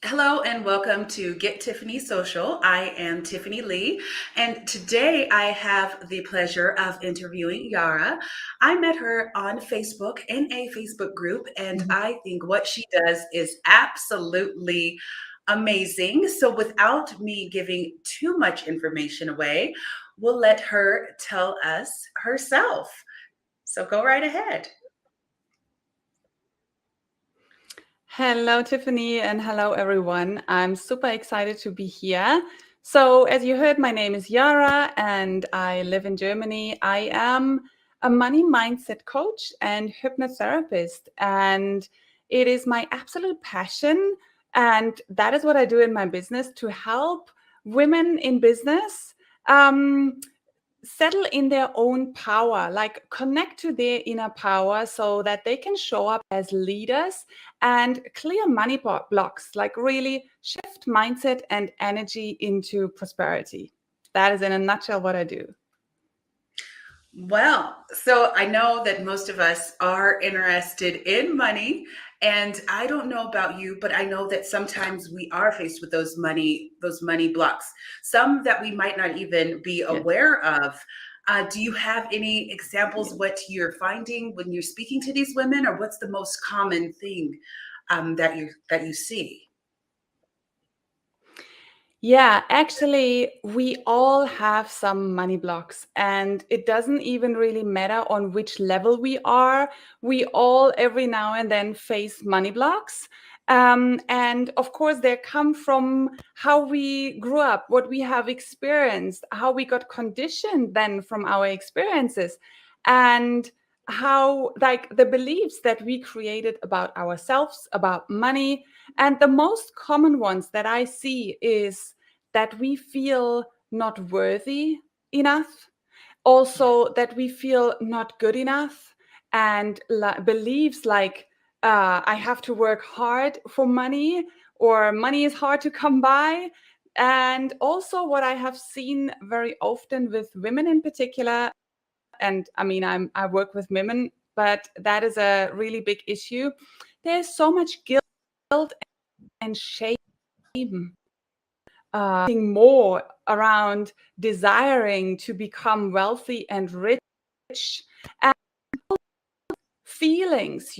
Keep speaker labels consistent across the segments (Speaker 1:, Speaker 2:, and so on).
Speaker 1: Hello and welcome to Get Tiffany Social. I am Tiffany Lee, and today I have the pleasure of interviewing Jara. I met her on Facebook in a Facebook group, and I think what she does is absolutely amazing. So, without me giving too much information away, we'll let her tell us herself. So, go right ahead.
Speaker 2: Hello, Tiffany, and hello, everyone. I'm super excited to be here. So, as you heard, my name is Jara, and I live in Germany. I am a money mindset coach and hypnotherapist, and it is my absolute passion. And that is what I do in my business to help women in business. Settle in their own power, like connect to their inner power so that they can show up as leaders and clear money blocks, like really shift mindset and energy into prosperity. That is in a nutshell what I do.
Speaker 1: Well, so I know that most of us are interested in money, and I don't know about you, but I know that sometimes we are faced with those money blocks, some that we might not even be
Speaker 2: Yes.
Speaker 1: aware of. Do you have any examples what you're finding when you're speaking to these women, or what's the most common thing that you see?
Speaker 2: Yeah, actually, we all have some money blocks, and it doesn't even really matter on which level we are. We all, every now and then, face money blocks. And of course, they come from how we grew up, what we have experienced, how we got conditioned then from our experiences, and how, like, the beliefs that we created about ourselves, about money. And the most common ones that I see is that we feel not worthy enough, also that we feel not good enough, and beliefs like I have to work hard for money, or money is hard to come by. And also, what I have seen very often with women in particular, and I mean, I work with women, but that is a really big issue. There's so much guilt and shame, more around desiring to become wealthy and rich, and feelings,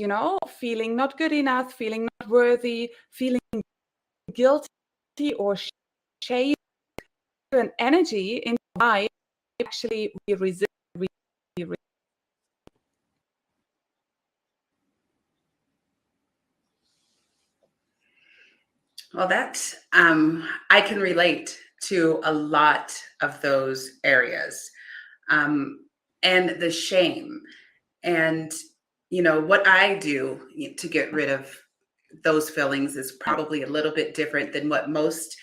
Speaker 2: feeling not good enough, feeling not worthy, feeling guilty or shame, and energy in why actually we resist.
Speaker 1: Well, I can relate to a lot of those areas, um, and the shame. And, what I do to get rid of those feelings is probably a little bit different than what most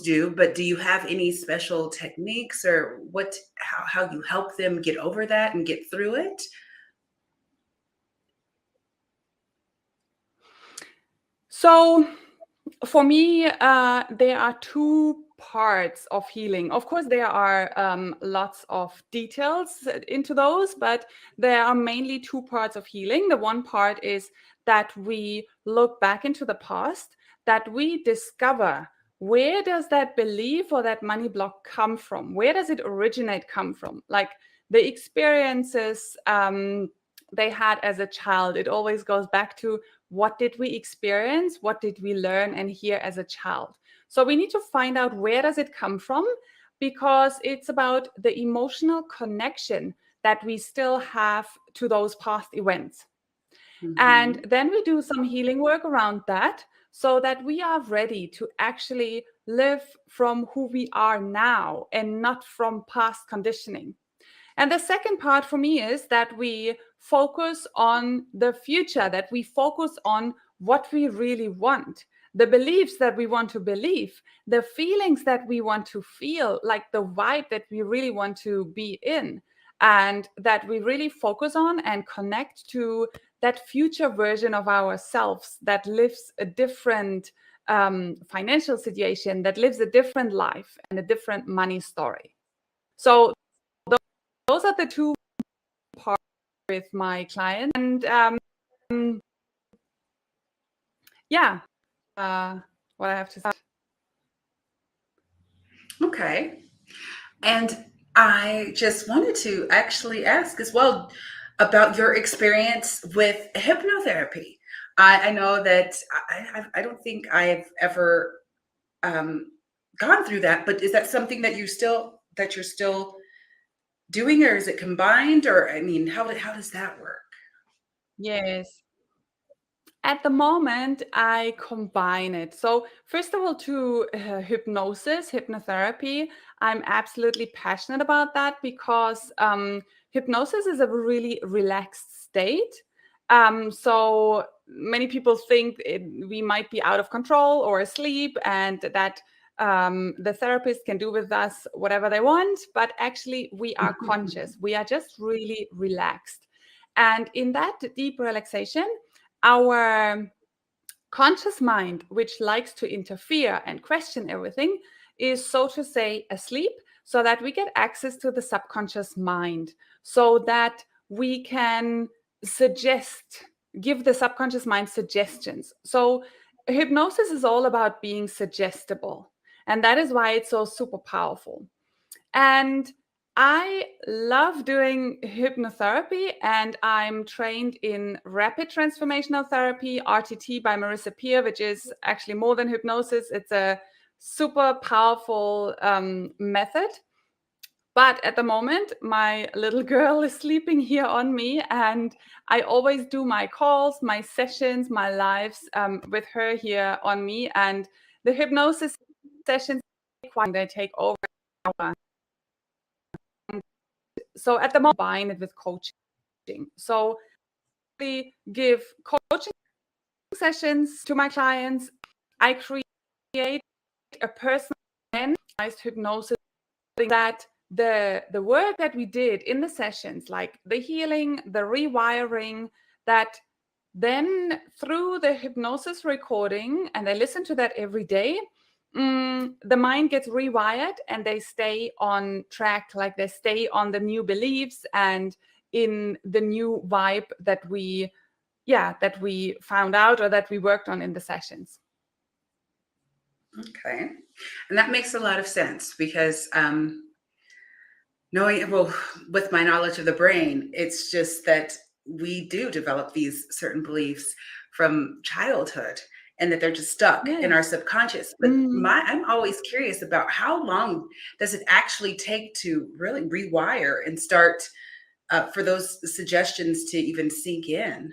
Speaker 1: do. But do you have any special techniques, or how you help them get over that and get through it?
Speaker 2: So for me, there are two parts of healing. Of course, there are lots of details into those, but there are mainly two parts of healing. The one part is that we look back into the past, that we discover where does that belief or that money block come from? Where does it come from? Like the experiences they had as a child. It always goes back to what did we experience, what did we learn and hear as a child. So we need to find out where does it come from, because it's about the emotional connection that we still have to those past events. And
Speaker 1: Mhm.
Speaker 2: then we do some healing work around that so that we are ready to actually live from who we are now and not from past conditioning. And the second part for me is that we focus on the future, that we focus on what we really want, the beliefs that we want to believe, the feelings that we want to feel, like the vibe that we really want to be in, and that we really focus on and connect to that future version of ourselves that lives a different financial situation, that lives a different life and a different money story. So those are the two parts with my clients. And yeah, what I have to say.
Speaker 1: Okay. And I just wanted to actually ask as well about your experience with hypnotherapy. I know that I don't think I've ever um, gone through that, but is that something that you're still doing, or is it combined, or I mean, how does that work?
Speaker 2: Yes. At the moment, I combine it. So, first of all, to hypnotherapy, I'm absolutely passionate about that because hypnosis is a really relaxed state. So, many people think we might be out of control or asleep, and that the therapist can do with us whatever they want. But actually, we are conscious, we are just really relaxed. And in that deep relaxation, our conscious mind, which likes to interfere and question everything, is, so to say, asleep, so that we get access to the subconscious mind, so that we can suggest, give the subconscious mind suggestions. So hypnosis is all about being suggestible. And that is why it's so super powerful. And I love doing hypnotherapy, and I'm trained in rapid transformational therapy, RTT, by Marissa Peer, which is actually more than hypnosis. It's a super powerful method. But at the moment, my little girl is sleeping here on me, and I always do my calls, my sessions, my lives with her here on me. And the hypnosis sessions, they take over an hour. So at the moment, I combine it with coaching. So I give coaching sessions to my clients. I create a personalized hypnosis that the work that we did in the sessions, like the healing, the rewiring, that then through the hypnosis recording, and I listen to that every day, the mind gets rewired and they stay on track, like they stay on the new beliefs and in the new vibe that we found out or that we worked on in the sessions.
Speaker 1: Okay. And that makes a lot of sense because with my knowledge of the brain, it's just that we do develop these certain beliefs from childhood and that they're just stuck in our subconscious. But I'm always curious about how long does it actually take to really rewire and start for those suggestions to even sink in?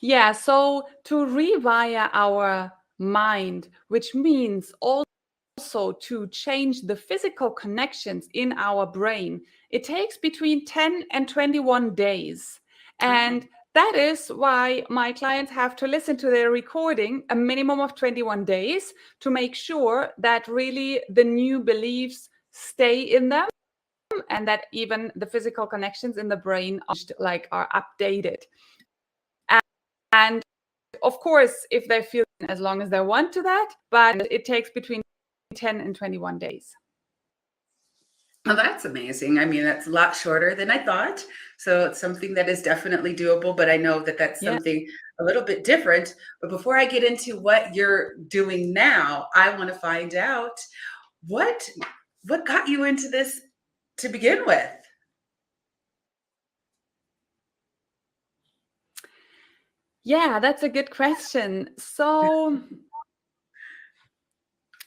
Speaker 2: Yeah, so to rewire our mind, which means also to change the physical connections in our brain, it takes between 10 and 21 days. And that is why my clients have to listen to their recording a minimum of 21 days to make sure that really the new beliefs stay in them and that even the physical connections in the brain are updated. And of course, if they feel as long as they want to that, but it takes between 10 and 21 days.
Speaker 1: Well, that's amazing. I mean, that's a lot shorter than I thought. So it's something that is definitely doable, but I know that that's something a little bit different. But before I get into what you're doing now, I want to find out what got you into this to begin with?
Speaker 2: Yeah, that's a good question. So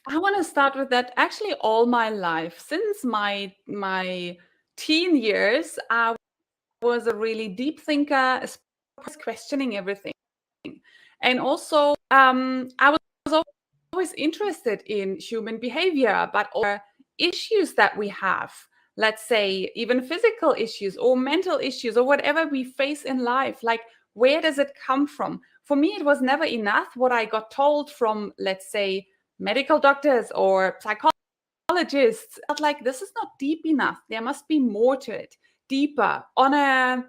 Speaker 2: I want to start with that. Actually, all my life, since my teen years, I was a really deep thinker, questioning everything. And also, I was always interested in human behavior, but also issues that we have, let's say even physical issues or mental issues or whatever we face in life, like where does it come from? For me, it was never enough what I got told from, let's say, medical doctors or psychologists. I felt like this is not deep enough. There must be more to it, deeper, on an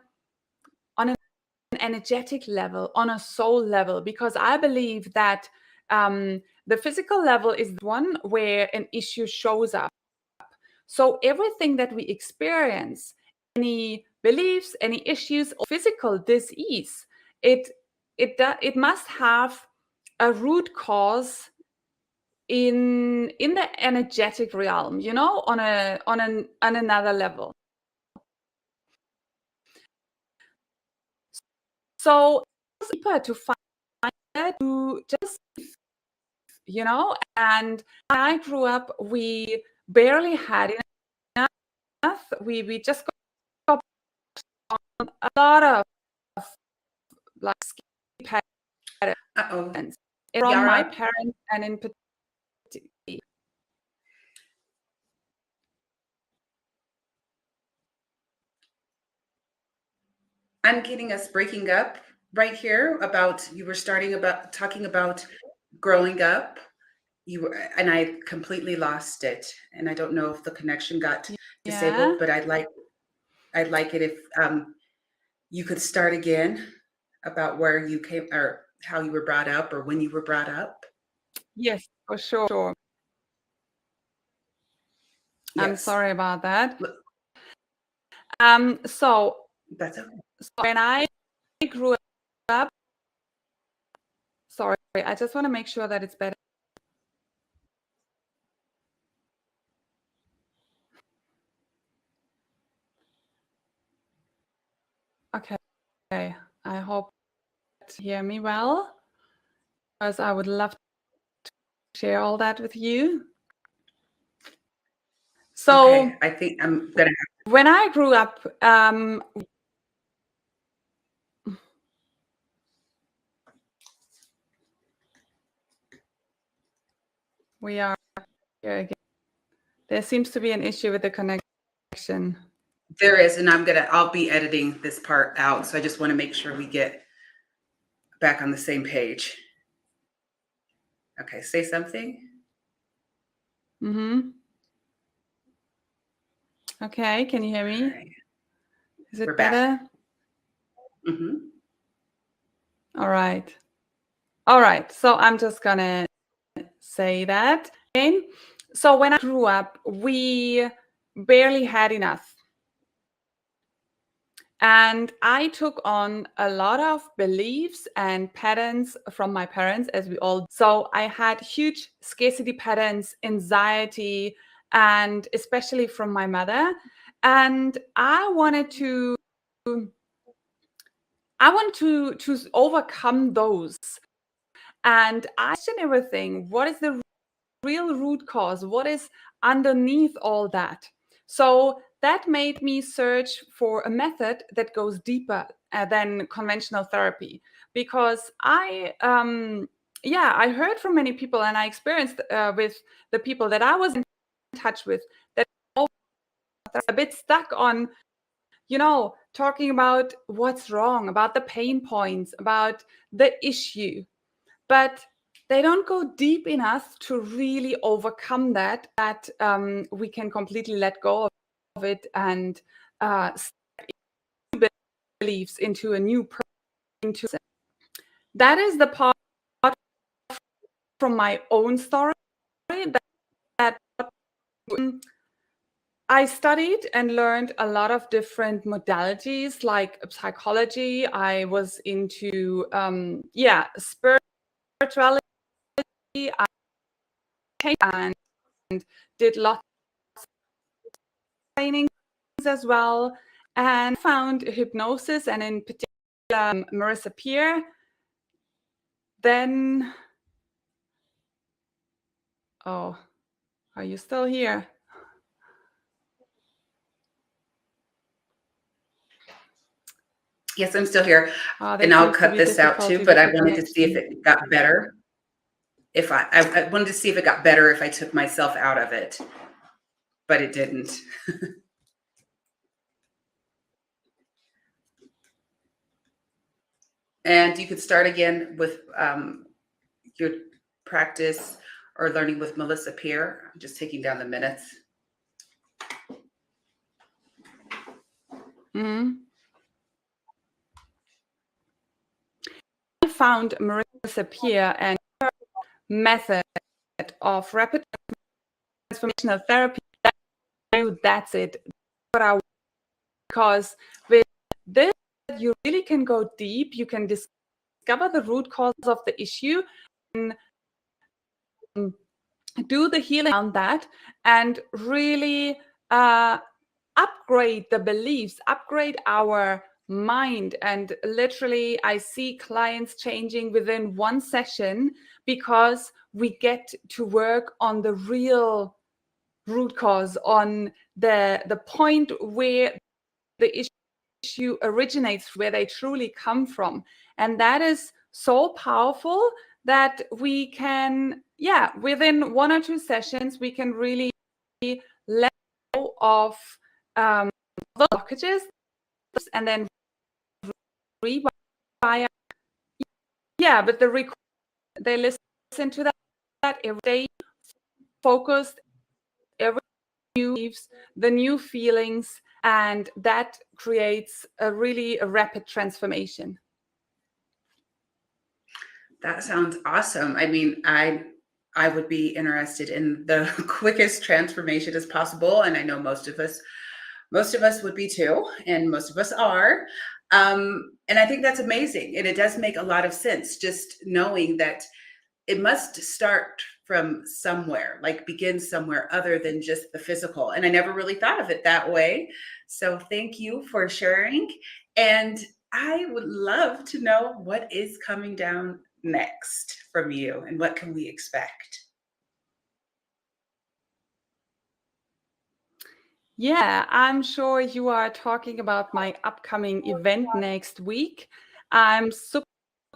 Speaker 2: energetic level, on a soul level, because I believe that the physical level is one where an issue shows up. So everything that we experience, any beliefs, any issues, or physical disease, it must have a root cause in the energetic realm, on another level. So deeper to find that, to just, and when I grew up, we barely had enough. We just got on a lot of like skin patterns from my
Speaker 1: Jara,
Speaker 2: parents, and in particular.
Speaker 1: I'm getting us breaking up right here about you were talking about growing up. And I completely lost it. And I don't know if the connection got disabled,
Speaker 2: Yeah.
Speaker 1: but I'd like it if you could start again about where you came or how you were brought up or when you were brought up.
Speaker 2: Yes, for sure. I'm
Speaker 1: Yes.
Speaker 2: sorry about that.
Speaker 1: Look,
Speaker 2: So
Speaker 1: that's okay.
Speaker 2: when I grew up, sorry, I just want to make sure that it's better. Okay, I hope you hear me well, because I would love to share all that with you. So
Speaker 1: Okay, I think I'm gonna
Speaker 2: when I grew up, we are here again. There seems to be an issue with the connection.
Speaker 1: there is, and I'll be editing this part out. So I just want to make sure we get back on the same page. Okay, say something.
Speaker 2: Mm-hmm. Okay, can you hear me?
Speaker 1: Okay.
Speaker 2: Is it
Speaker 1: We're
Speaker 2: better?
Speaker 1: back. Mm-hmm.
Speaker 2: All right. So I'm just gonna say that again. So when I grew up, we barely had enough. And I took on a lot of beliefs and patterns from my parents, as we all. So I had huge scarcity patterns, anxiety, and especially from my mother. And I wanted to overcome those. And I question everything. What is the real root cause? What is underneath all that? So that made me search for a method that goes deeper than conventional therapy, because I heard from many people, and I experienced with the people that I was in touch with, that they're a bit stuck on, talking about what's wrong, about the pain points, about the issue, but they don't go deep enough to really overcome that we can completely let go of it and step beliefs into a new person. That is the part from my own story that I studied and learned a lot of different modalities like psychology. I was into spirituality. And did lots of trainings as well, and found hypnosis, and in particular Marissa Peer. Then, are you still here?
Speaker 1: Yes, I'm still here.
Speaker 2: There
Speaker 1: And I'll
Speaker 2: seems to
Speaker 1: cut
Speaker 2: be
Speaker 1: this out too,
Speaker 2: difficulty
Speaker 1: but
Speaker 2: with
Speaker 1: I
Speaker 2: the
Speaker 1: wanted to see if
Speaker 2: connection.
Speaker 1: it got better. If I wanted to see if it got better if I took myself out of it, but it didn't. And you could start again with your practice or learning with Melissa Peer. I'm just taking down the minutes.
Speaker 2: Mm-hmm. I found Marissa Peer and her method of rapid transformational therapy. That's it. Because with this, you really can go deep. You can discover the root cause of the issue, do the healing around that and really upgrade the beliefs, upgrade our mind. And literally, I see clients changing within one session because we get to work on the real root cause, on the point where the issue originates, where they truly come from. And that is so powerful that we can, within 1 or 2 sessions, we can really let go of the blockages and then rewire. Yeah, but they listen to that every day, focused, every new beliefs, the new feelings, and that creates a rapid transformation.
Speaker 1: That sounds awesome. I mean, I would be interested in the quickest transformation as possible, and I know most of us would be too, and most of us are. And I think that's amazing, and it does make a lot of sense, just knowing that it must start from somewhere, like begin somewhere other than just the physical. And I never really thought of it that way. So thank you for sharing. And I would love to know what is coming down next from you and what can we expect?
Speaker 2: Yeah, I'm sure you are talking about my upcoming event next week. I'm super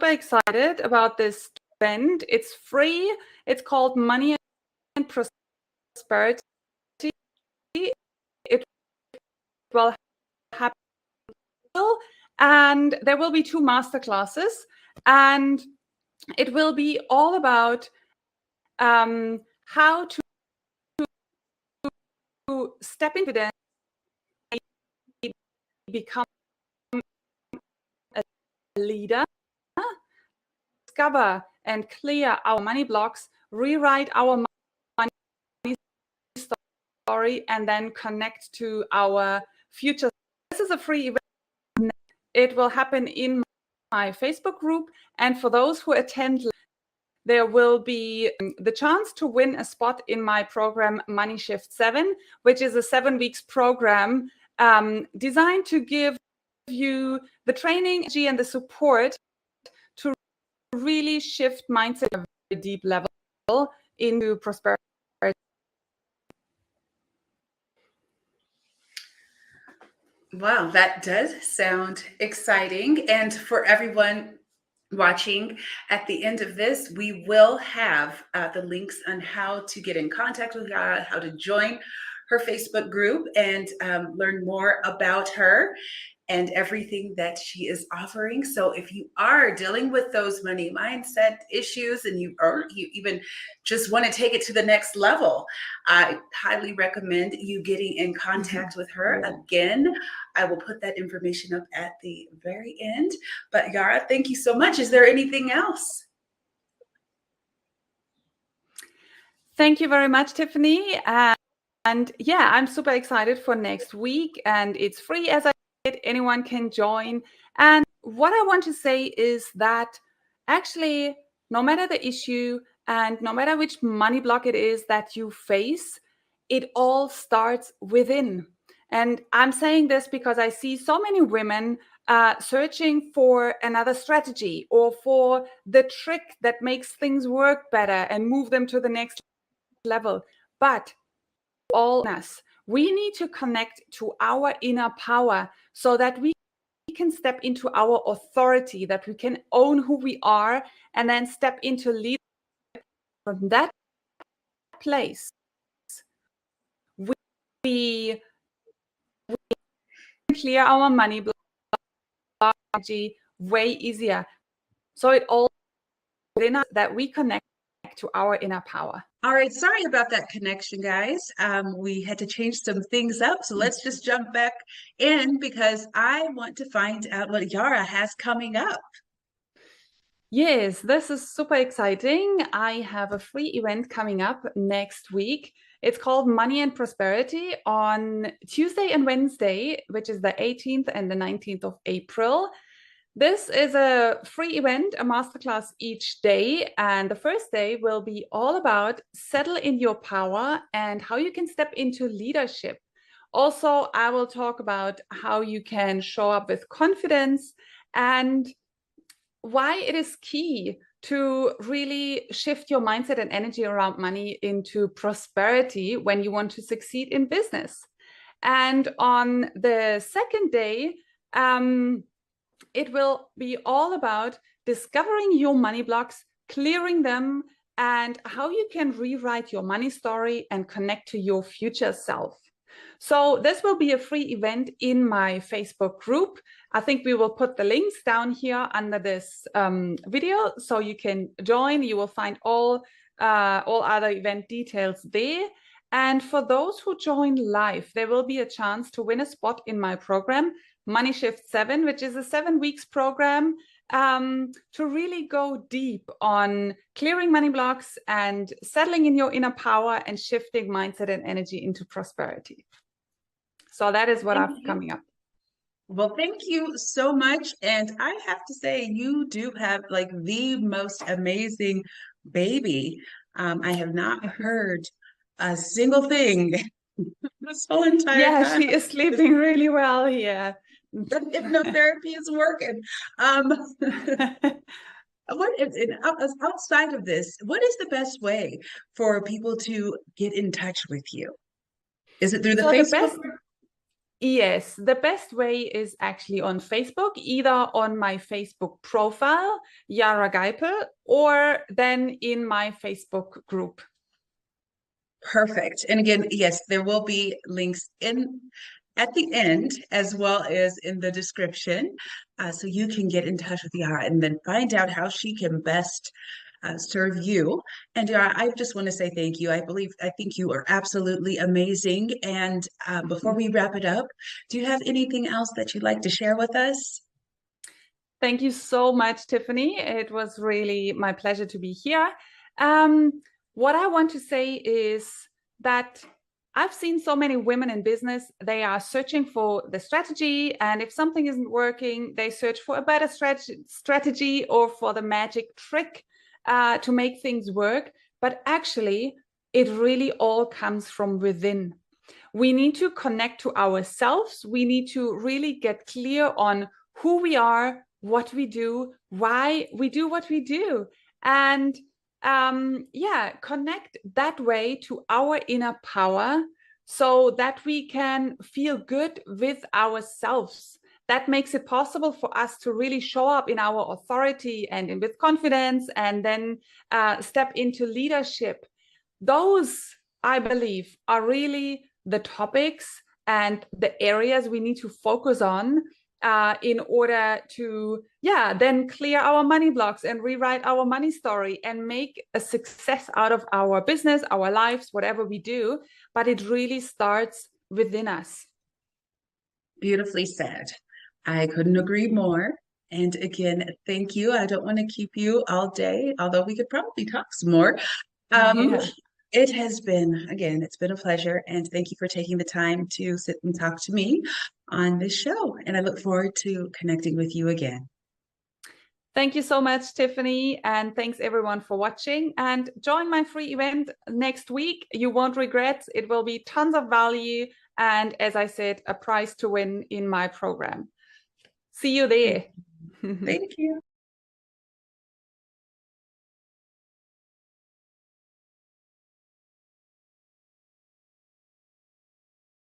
Speaker 2: excited about this event. It's free. It's called Money and Prosperity. It will happen, and there will be 2 master classes, and it will be all about how to step into the become a leader, discover and clear our money blocks, rewrite our money story, and then connect to our future. This is a free event. It will happen in my Facebook group, and for those who attend, there will be the chance to win a spot in my program Money Shift 7, which is a 7 weeks program designed to give you the training and the support to really shift mindset at a very deep level into prosperity.
Speaker 1: Wow, that does sound exciting. And for everyone watching, at the end of this, we will have the links on how to get in contact with Yara, how to join her Facebook group and learn more about her and everything that she is offering. So if you are dealing with those money mindset issues and you even just want to take it to the next level, I highly recommend you getting in contact with her. Again, I will put that information up at the very end. But Yara, thank you so much. Is there anything else?
Speaker 2: Thank you very much, Tiffany. And yeah, I'm super excited for next week, and it's free, as I said, anyone can join. And what I want to say is that actually, no matter the issue and no matter which money block it is that you face, it all starts within. And I'm saying this because I see so many women searching for another strategy or for the trick that makes things work better and move them to the next level. But all us, we need to connect to our inner power so that we can step into our authority, that we can own who we are, and then step into leadership. From that place, we clear our money block way easier. So it all within us that we connect to our inner power.
Speaker 1: All right, sorry about that connection, guys. We had to change some things up, so let's just jump back in because I want to find out what Yara has coming up.
Speaker 2: Yes, this is super exciting. I have a free event coming up next week. It's called Money and Prosperity on Tuesday and Wednesday, which is the 18th and the 19th of April. This is a free event, a masterclass each day. And the first day will be all about settle in your power and how you can step into leadership. Also, I will talk about how you can show up with confidence and why it is key to really shift your mindset and energy around money into prosperity when you want to succeed in business. And on the second day, it will be all about discovering your money blocks, clearing them, and how you can rewrite your money story and connect to your future self. So this will be a free event in my Facebook group. I think we will put the links down here under this video so you can join. You will find all other event details there. And for those who join live, there will be a chance to win a spot in my program, Money Shift 7, which is a 7 weeks program to really go deep on clearing money blocks and settling in your inner power and shifting mindset and energy into prosperity. So that is what I've coming up.
Speaker 1: Well, thank you so much. And I have to say, you do have like the most amazing baby. I have not heard a single thing this whole entire time.
Speaker 2: Yeah, she is sleeping really well here.
Speaker 1: The hypnotherapy is working. What is it, outside of this, what is the best way for people to get in touch with you? Is it through the Facebook?
Speaker 2: Yes, the best way is actually on Facebook, either on my Facebook profile, Jara Geipel, or then in my Facebook group.
Speaker 1: Perfect. And again, yes, there will be links in at the end as well as in the description, so you can get in touch with Yara and then find out how she can best serve you. And Yara, I just want to say thank you. I think you are absolutely amazing. And before we wrap it up, do you have anything else that you'd like to share with us?
Speaker 2: Thank you so much, Tiffany. It was really my pleasure to be here. What I want to say is that I've seen so many women in business, they are searching for the strategy, and if something isn't working, they search for a better strategy or for the magic trick to make things work. But actually, it really all comes from within. We need to connect to ourselves. We need to really get clear on who we are, what we do, why we do what we do. And connect that way to our inner power so that we can feel good with ourselves. That makes it possible for us to really show up in our authority and with confidence, and then step into leadership. Those, I believe, are really the topics and the areas we need to focus on in order to then clear our money blocks and rewrite our money story and make a success out of our business, our lives, whatever we do. But it really starts within us.
Speaker 1: Beautifully said. I couldn't agree more. And again, thank you. I don't want to keep you all day, although we could probably talk some more. It has been, again, it's been a pleasure. And thank you for taking the time to sit and talk to me on this show. And I look forward to connecting with you again.
Speaker 2: Thank you so much, Tiffany. And thanks everyone for watching. And join my free event next week. You won't regret. It will be tons of value. And as I said, a prize to win in my program. See you there.
Speaker 1: Thank you.